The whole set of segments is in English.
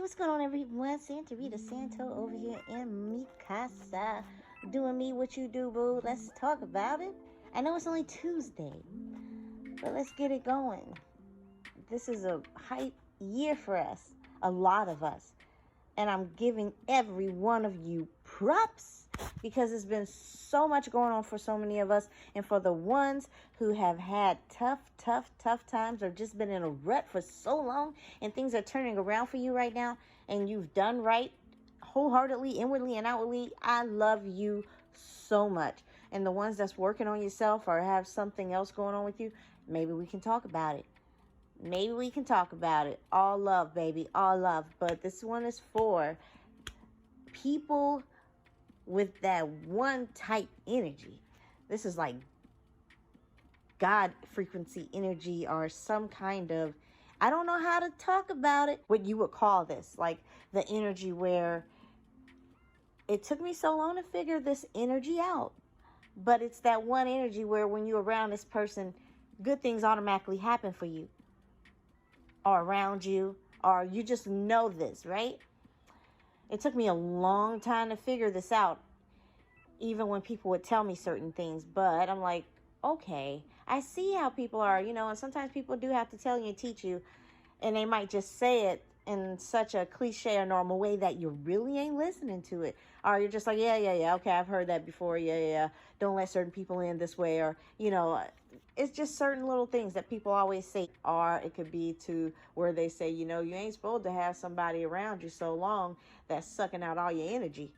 what's going on, everyone? Santa Rita Santo over here in mi casa. Doing me what you do, boo. Let's talk about it. I know it's only Tuesday, but let's get it going. This is a hype year for us, a lot of us. And I'm giving every one of you props because it's been so much going on for so many of us. And for the ones who have had tough times or just been in a rut for so long and things are turning around for you right now and you've done right wholeheartedly, inwardly and outwardly, I love you so much. And the ones that's working on yourself or have something else going on with you, maybe we can talk about it. Maybe we can talk about it. All love, baby. All love. But this one is for people with that one type energy. This is like God frequency energy or some kind of, I don't know how to talk about it, what you would call this. Like the energy where it took me so long to figure this energy out. But it's that one energy where when you're around this person, good things automatically happen for you. Or around you, or you just know this, right? It took me a long time to figure this out, even when people would tell me certain things, but I'm like, okay, I see how people are, and sometimes people do have to tell you and teach you, and they might just say it in such a cliche or normal way that you really ain't listening to it. Or you're just like, yeah, okay, I've heard that before, yeah, don't let certain people in this way, or, it's just certain little things that people always say. Or it could be to where they say, you ain't supposed to have somebody around you so long that's sucking out all your energy.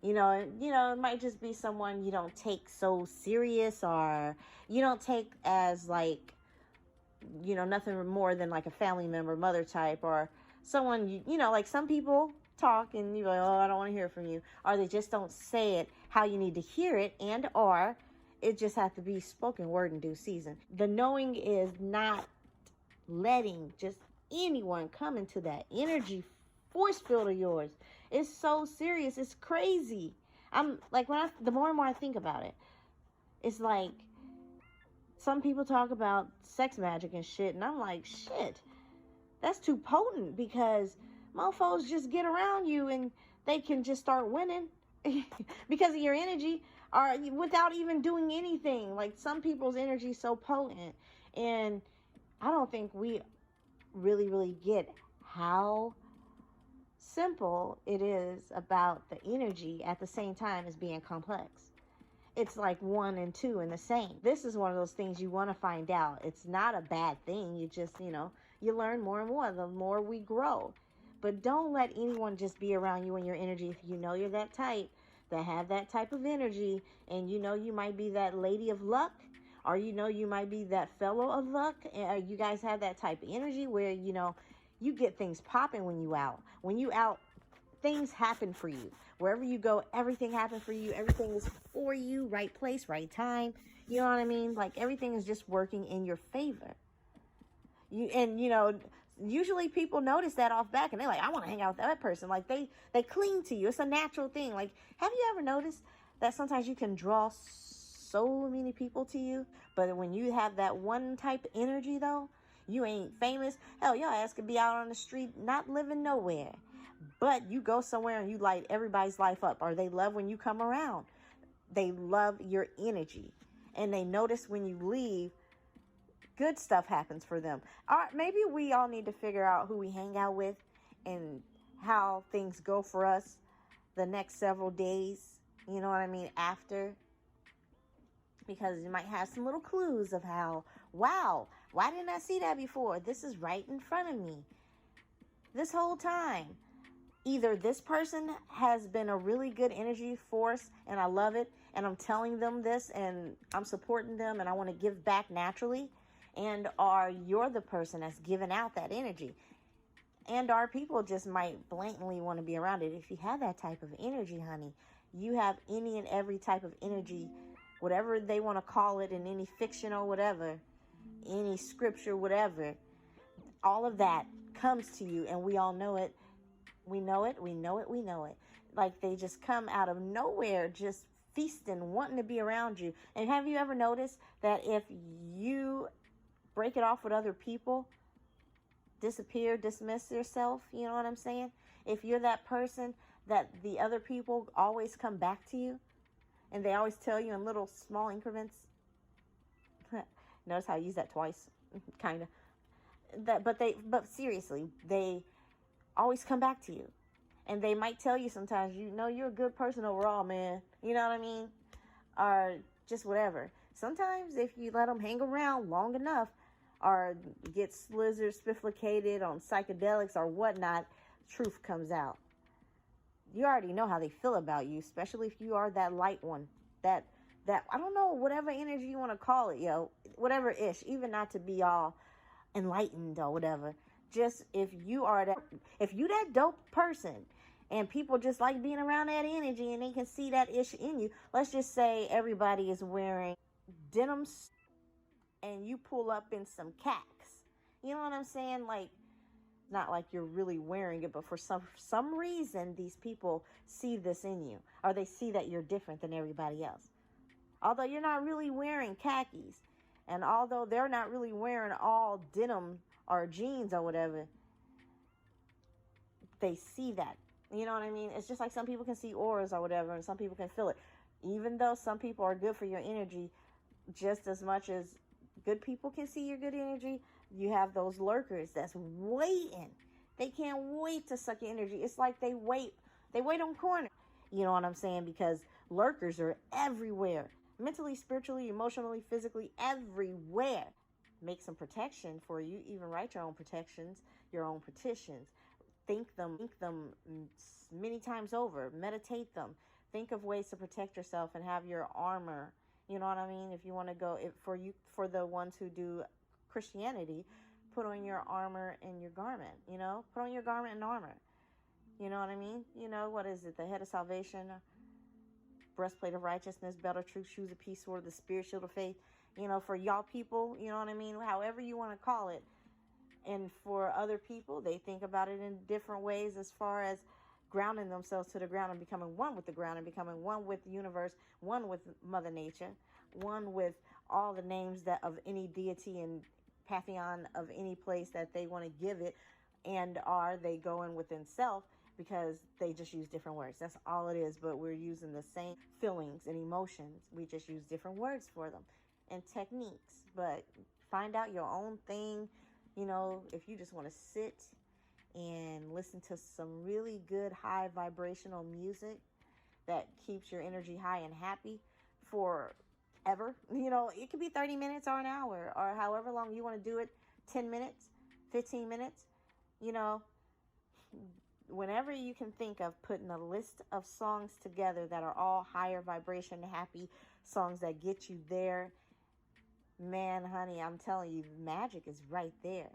It might just be someone you don't take so serious, or you don't take as like, nothing more than like a family member, mother type, or someone, like some people talk and you're like, oh, I don't want to hear from you. Or they just don't say it how you need to hear it, and or it just has to be spoken word in due season. The knowing is not letting just anyone come into that energy force field of yours. It's so serious. It's crazy. I'm like, the more and more I think about it, it's like some people talk about sex magic and shit, and I'm like, shit, that's too potent, because mofos just get around you and they can just start winning because of your energy, or without even doing anything. Like, some people's energy is so potent, and I don't think we really get how simple it is about the energy at the same time as being complex. It's like one and two in the same. This is one of those things you want to find out. It's not a bad thing. You just, you learn more and more the more we grow. But don't let anyone just be around you and your energy if you know you're that type, that have that type of energy, and you might be that lady of luck, or you might be that fellow of luck, and you guys have that type of energy where, you get things popping when you out. When you out, things happen for you. Wherever you go, everything happens for you. Everything is for you. Right place, right time. You know what I mean? Like, everything is just working in your favor. Usually people notice that off back, and they're like, I want to hang out with that person. Like, they cling to you. It's a natural thing. Like, have you ever noticed that sometimes you can draw so many people to you, but when you have that one type of energy, though, you ain't famous. Hell, your ass could be out on the street, not living nowhere. But you go somewhere and you light everybody's life up, or they love when you come around. They love your energy, and they notice when you leave, good stuff happens for them. Maybe we all need to figure out who we hang out with and how things go for us the next several days, you know what I mean, after. Because you might have some little clues of how, wow, why didn't I see that before? This is right in front of me this whole time. Either this person has been a really good energy force and I love it, and I'm telling them this and I'm supporting them and I want to give back naturally, and or you're the person that's giving out that energy. And our people just might blatantly want to be around it. If you have that type of energy, honey, you have any and every type of energy, whatever they want to call it, in any fiction or whatever, any scripture, whatever, all of that comes to you, and we all know it. We know it. Like, they just come out of nowhere, just feasting, wanting to be around you. And have you ever noticed that if you break it off with other people, disappear, dismiss yourself. You know what I'm saying? If you're that person that the other people always come back to you and they always tell you in little small increments. Notice how I use that twice, kind of. But seriously, they always come back to you. And they might tell you sometimes, you know, you're a good person overall, man. You know what I mean? Or just whatever. Sometimes if you let them hang around long enough or get slizzard, spifflicated on psychedelics or whatnot, truth comes out. You already know how they feel about you, especially if you are that light one. That I don't know, whatever energy you want to call it, whatever ish, even not to be all enlightened or whatever. Just if you that dope person and people just like being around that energy and they can see that ish in you. Let's just say everybody is wearing denim and you pull up in some khakis. You know what I'm saying? Like, not like you're really wearing it, but for some reason these people see this in you, or they see that you're different than everybody else. Although you're not really wearing khakis, and although they're not really wearing all denim or jeans or whatever, they see that. You know what I mean? It's just like some people can see auras or whatever, and some people can feel it. Even though some people are good for your energy, just as much as good people can see your good energy, you have those lurkers that's waiting. They can't wait to suck your energy. It's like they wait on corners. You know what I'm saying? Because lurkers are everywhere. Mentally, spiritually, emotionally, physically, everywhere. Make some protection for you. Even write your own protections, your own petitions. Think them many times over. Meditate them. Think of ways to protect yourself and have your armor. You know what I mean? If you want to go, for the ones who do Christianity, put on your armor and your garment. You know, put on your garment and armor. You know what I mean? You know, what is it? The head of salvation, breastplate of righteousness, belt of truth, shoes of peace, sword of the spirit, shield of faith. You know, for y'all people, you know what I mean? However you want to call it. And for other people, they think about it in different ways as far as grounding themselves to the ground and becoming one with the ground and becoming one with the universe, one with Mother Nature, one with all the names that of any deity and pantheon of any place that they want to give it, and are they going within self, because they just use different words. That's all it is, but we're using the same feelings and emotions. We just use different words for them and techniques. But find out your own thing. You know, if you just want to sit and listen to some really good high vibrational music that keeps your energy high and happy forever, you know, it could be 30 minutes or an hour or however long you want to do it, 10 minutes, 15 minutes, you know, whenever you can think of putting a list of songs together that are all higher vibration, happy songs that get you there. Man, honey, I'm telling you, magic is right there.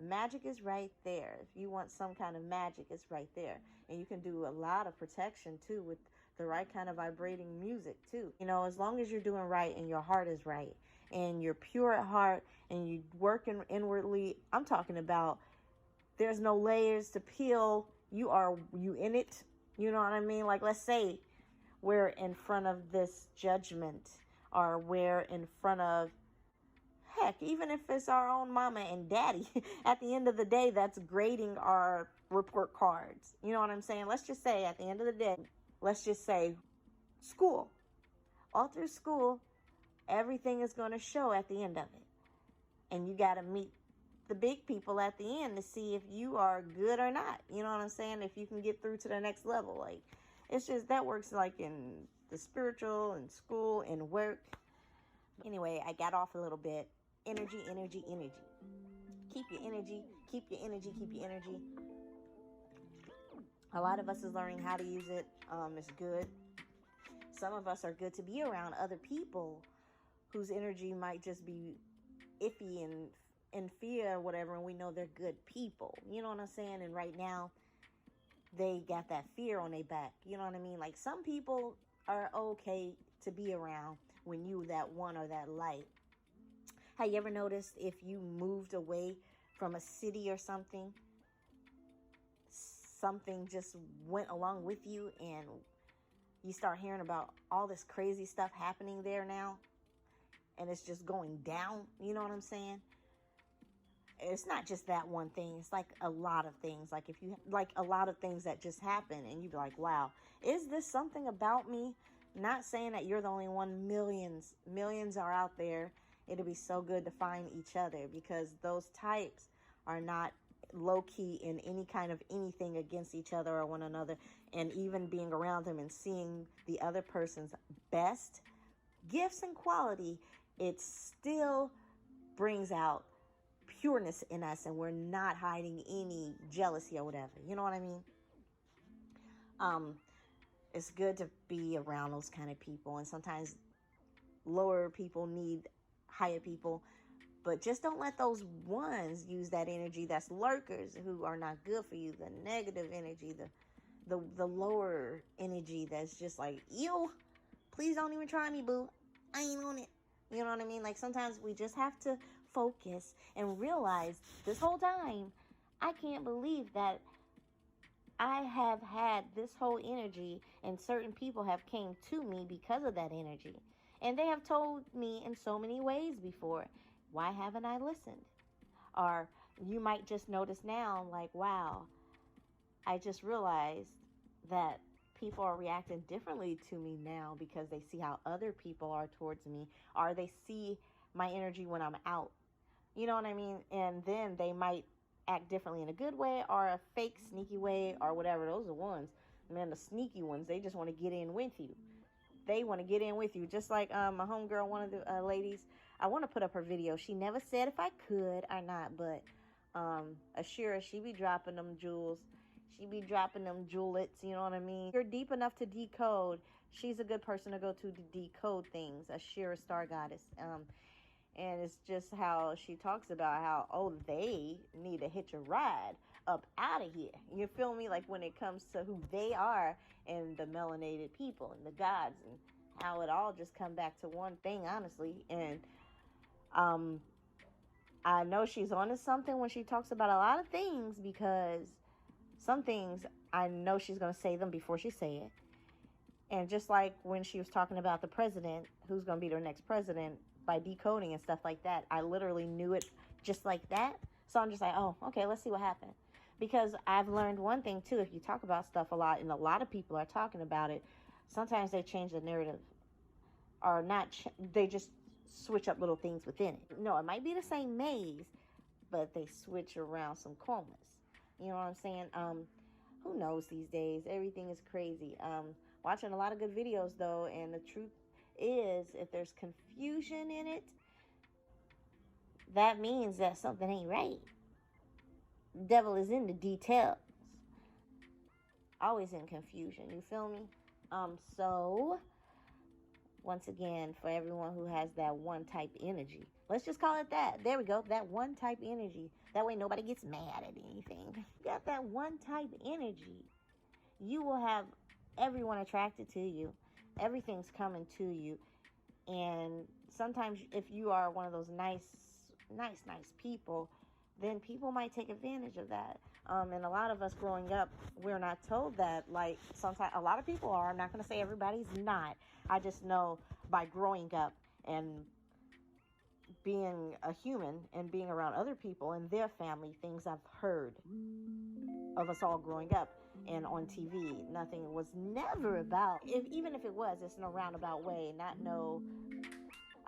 Magic is right there. If you want some kind of magic, it's right there. And you can do a lot of protection, too, with the right kind of vibrating music, too. You know, as long as you're doing right and your heart is right and you're pure at heart and you're working inwardly, I'm talking about there's no layers to peel. You in it. You know what I mean? Like, let's say we're in front of this judgment, or we're in front of, heck, even if it's our own mama and daddy, at the end of the day, that's grading our report cards. You know what I'm saying? Let's just say at the end of the day, let's just say school. All through school, everything is going to show at the end of it. And you got to meet the big people at the end to see if you are good or not. You know what I'm saying? If you can get through to the next level. Like, it's just, that works like in the spiritual and school and work. Anyway, I got off a little bit. Energy. Keep your energy. A lot of us is learning how to use it. It's good. Some of us are good to be around other people whose energy might just be iffy and in fear or whatever, and we know they're good people. You know what I'm saying? And right now, they got that fear on their back. You know what I mean? Like, some people are okay to be around when you that one or that light. Have you ever noticed if you moved away from a city or something just went along with you, and you start hearing about all this crazy stuff happening there now, and it's just going down? You know what I'm saying? it's not just that one thing. It's like a lot of things. Like if you like a lot of things that just happen and you're like, wow, is this something about me? Not saying that you're the only one. Millions are out there. It'll be so good to find each other, because those types are not low key in any kind of anything against each other or one another. And even being around them and seeing the other person's best gifts and quality, it still brings out pureness in us, and we're not hiding any jealousy or whatever. You know what I mean? It's good to be around those kind of people, and sometimes lower people need higher people, but just don't let those ones use that energy. That's lurkers who are not good for you. The negative energy, the lower energy that's just like, ew, please don't even try me, boo. I ain't on it. You know what I mean? Like sometimes we just have to focus and realize this whole time, I can't believe that I have had this whole energy and certain people have came to me because of that energy. And they have told me in so many ways before, why haven't I listened? Or you might just notice now, like, wow, I just realized that people are reacting differently to me now because they see how other people are towards me, or they see my energy when I'm out. You know what I mean? And then they might act differently in a good way or a fake sneaky way or whatever. Those are ones. Man, the sneaky ones, they just want to get in with you. They want to get in with you. Just like my homegirl, one of the ladies, I want to put up her video. She never said if I could or not, but Ashira, she be dropping them jewels. She be dropping them jewelets, you know what I mean? You're deep enough to decode. She's a good person to go to decode things. Ashira, Star Goddess. And it's just how she talks about how, oh, they need to hitch a ride up out of here. You feel me? Like when it comes to who they are and the melanated people and the gods, and how it all just come back to one thing, honestly. And I know she's onto something when she talks about a lot of things, because some things I know she's going to say them before she say it. And just like when she was talking about the president, who's going to be their next president, by decoding and stuff like that, I literally knew it just like that. So I'm just like, oh, okay, let's see what happened. Because I've learned one thing too, if you talk about stuff a lot and a lot of people are talking about it, sometimes they change the narrative, or not, they just switch up little things within it. No, it might be the same maze, but they switch around some comas. You know what I'm saying? Who knows these days? Everything is crazy. Watching a lot of good videos though, and the truth is, if there's confusion in it, that means that something ain't right. The devil is in the details. Always in confusion. You feel me? So once again, for everyone who has that one type energy, let's just call it that. There we go. That one type energy. That way nobody gets mad at anything. You got that one type energy, you will have everyone attracted to you. Everything's coming to you. And sometimes if you are one of those nice people, then people might take advantage of that. And a lot of us growing up, we're not told that. Like sometimes a lot of people are. I'm not going to say everybody's not. I just know by growing up and being a human and being around other people and their family, things I've heard of us all growing up and on TV. Nothing was never about, even if it was, it's in a roundabout way. I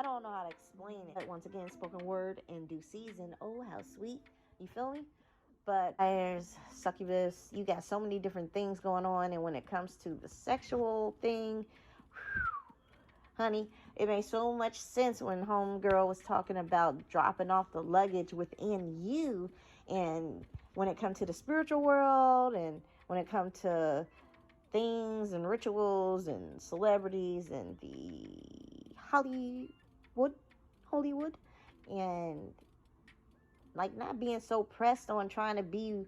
don't know how to explain it. But once again, spoken word in due season. Oh, how sweet. You feel me? But there's succubus. You got so many different things going on. And when it comes to the sexual thing, honey, it made so much sense when homegirl was talking about dropping off the luggage within you. And when it comes to the spiritual world, and when it comes to things and rituals and celebrities and the Hollywood, and like not being so pressed on trying to be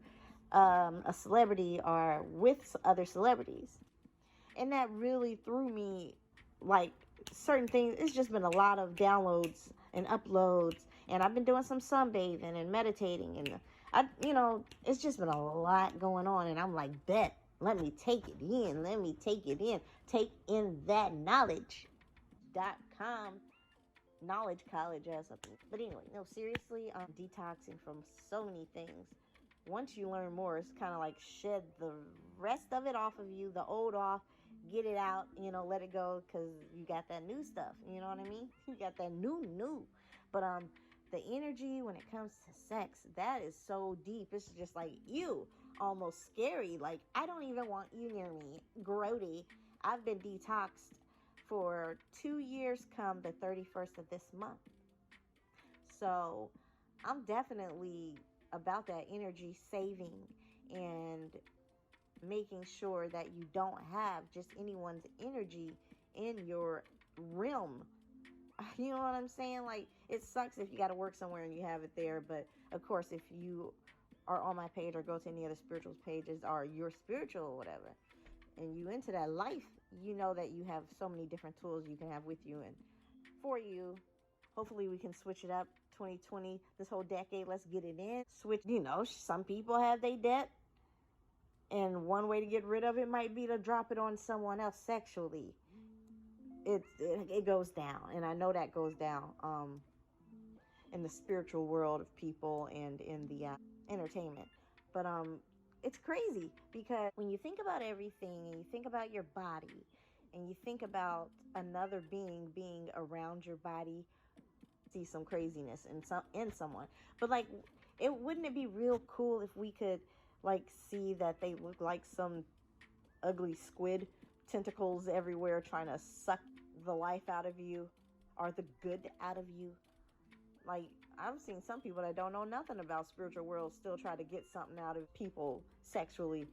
a celebrity or with other celebrities. And that really threw me, like certain things. It's just been a lot of downloads and uploads, and I've been doing some sunbathing and meditating, and it's just been a lot going on. And I'm like, bet, let me take it in. Take in that knowledge.com. knowledge college or something. But anyway, no, seriously, I'm detoxing from so many things. Once you learn more, it's kind of like shed the rest of it off of you, the old off, get it out, let it go, because you got that new stuff, you know what I mean? You got that new. But the energy when it comes to sex, that is so deep. It's just like, ew, almost scary. Like, I don't even want you near me. Grody. I've been detoxed for 2 years come the 31st of this month. So I'm definitely about that energy saving and making sure that you don't have just anyone's energy in your realm. You know what I'm saying? Like, it sucks if you got to work somewhere and you have it there. But of course, if you are on my page or go to any other spirituals pages or you're spiritual or whatever, and you into that life, you know that you have so many different tools you can have with you and for you. Hopefully we can switch it up 2020, this whole decade. Let's get it in. Switch, some people have their debt. And one way to get rid of it might be to drop it on someone else sexually. It goes down. And I know that goes down in the spiritual world of people and in the entertainment. But it's crazy because when you think about everything and you think about your body and you think about another being around your body, see some craziness in someone. But like, wouldn't it be real cool if we could like see that they look like some ugly squid, tentacles everywhere trying to suck the life out of you or the good out of you? Like, I've seen some people that don't know nothing about spiritual world still try to get something out of people sexually.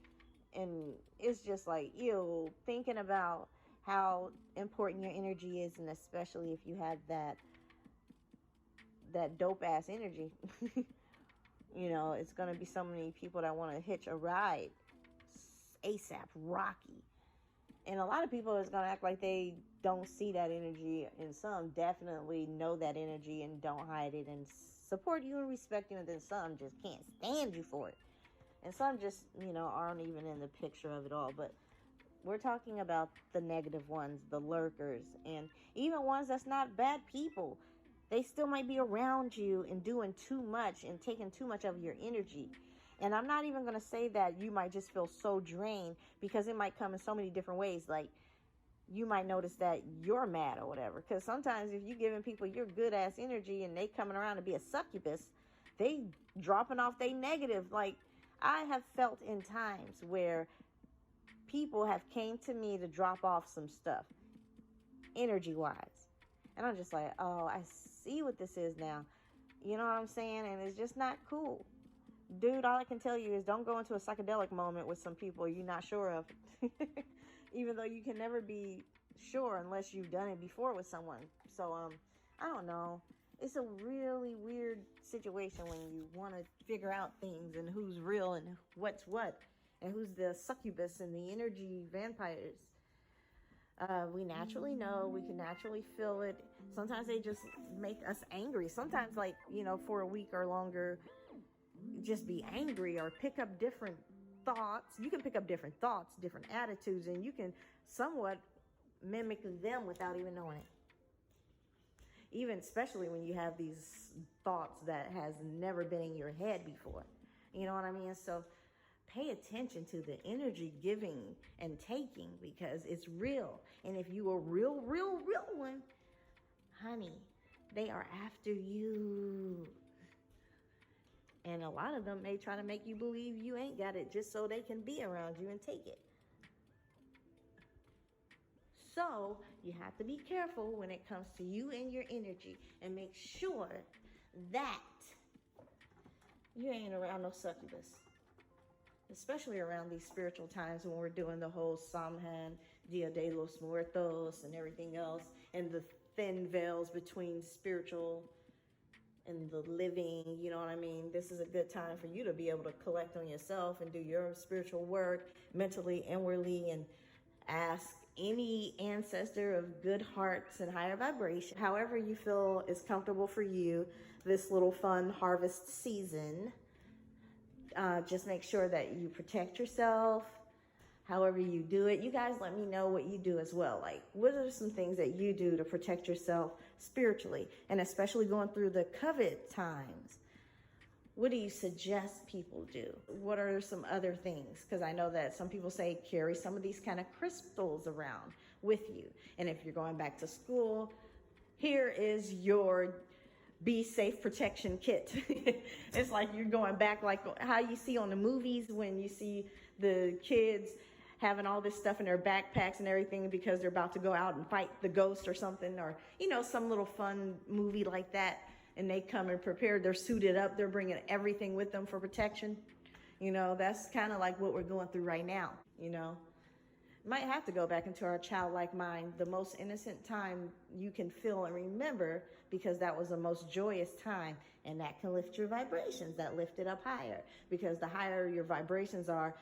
And it's just like, ew, thinking about how important your energy is, and especially if you have that dope ass energy. It's going to be so many people that want to hitch a ride ASAP, Rocky. And a lot of people is going to act like they don't see that energy, and some definitely know that energy and don't hide it and support you and respect you, and then some just can't stand you for it. And some just, aren't even in the picture of it all. But we're talking about the negative ones, the lurkers, and even ones that's not bad people. They still might be around you and doing too much and taking too much of your energy. And I'm not even going to say that you might just feel so drained, because it might come in so many different ways. Like, you might notice that you're mad or whatever. Because sometimes if you're giving people your good ass energy and they coming around to be a succubus, they dropping off they negative. Like, I have felt in times where people have came to me to drop off some stuff, energy-wise. And I'm just like, oh, I see what this is now. You know what I'm saying? And it's just not cool. Dude, all I can tell you is don't go into a psychedelic moment with some people you're not sure of. Even though you can never be sure unless you've done it before with someone. So, I don't know. It's a really weird situation when you want to figure out things and who's real and what's what. And who's the succubus and the energy vampires. We naturally know, we can naturally feel it. Sometimes they just make us angry. Sometimes, like, for a week or longer, just be angry or pick up different thoughts. You can pick up different thoughts, different attitudes, and you can somewhat mimic them without even knowing it. Even especially when you have these thoughts that has never been in your head before. You know what I mean? So pay attention to the energy giving and taking, because it's real. And if you a real one, honey, they are after you. And a lot of them may try to make you believe you ain't got it just so they can be around you and take it. So you have to be careful when it comes to you and your energy, and make sure that you ain't around no succubus. Especially around these spiritual times when we're doing the whole Samhain, Dia de los Muertos, and everything else, and the thin veils between spiritual and the living, you know what I mean? This is a good time for you to be able to collect on yourself and do your spiritual work mentally, inwardly, and ask any ancestor of good hearts and higher vibration, however you feel is comfortable for you, this little fun harvest season. Just make sure that you protect yourself, however you do it. You guys let me know what you do as well. Like, what are some things that you do to protect yourself spiritually, and especially going through the COVID times? What do you suggest people do? What are some other things? Because I know that some people say carry some of these kind of crystals around with you. And if you're going back to school, here is your Be Safe protection kit. It's like you're going back, like how you see on the movies when you see the kids having all this stuff in their backpacks and everything because they're about to go out and fight the ghost or something, or, you know, some little fun movie like that. And they come and prepared, they're suited up, they're bringing everything with them for protection. You know, that's kind of like what we're going through right now, you know. Might have to go back into our childlike mind, the most innocent time you can feel and remember, because that was the most joyous time, and that can lift your vibrations, that lift it up higher, because the higher your vibrations are,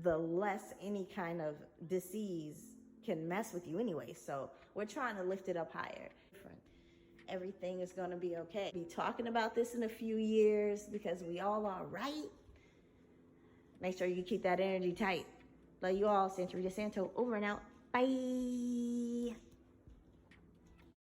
the less any kind of disease can mess with you anyway. So we're trying to lift it up higher. Everything is going to be okay. Be talking about this in a few years because we all are, right? Make sure you keep that energy tight. Love you all. Santa Rita Santo, over and out. Bye.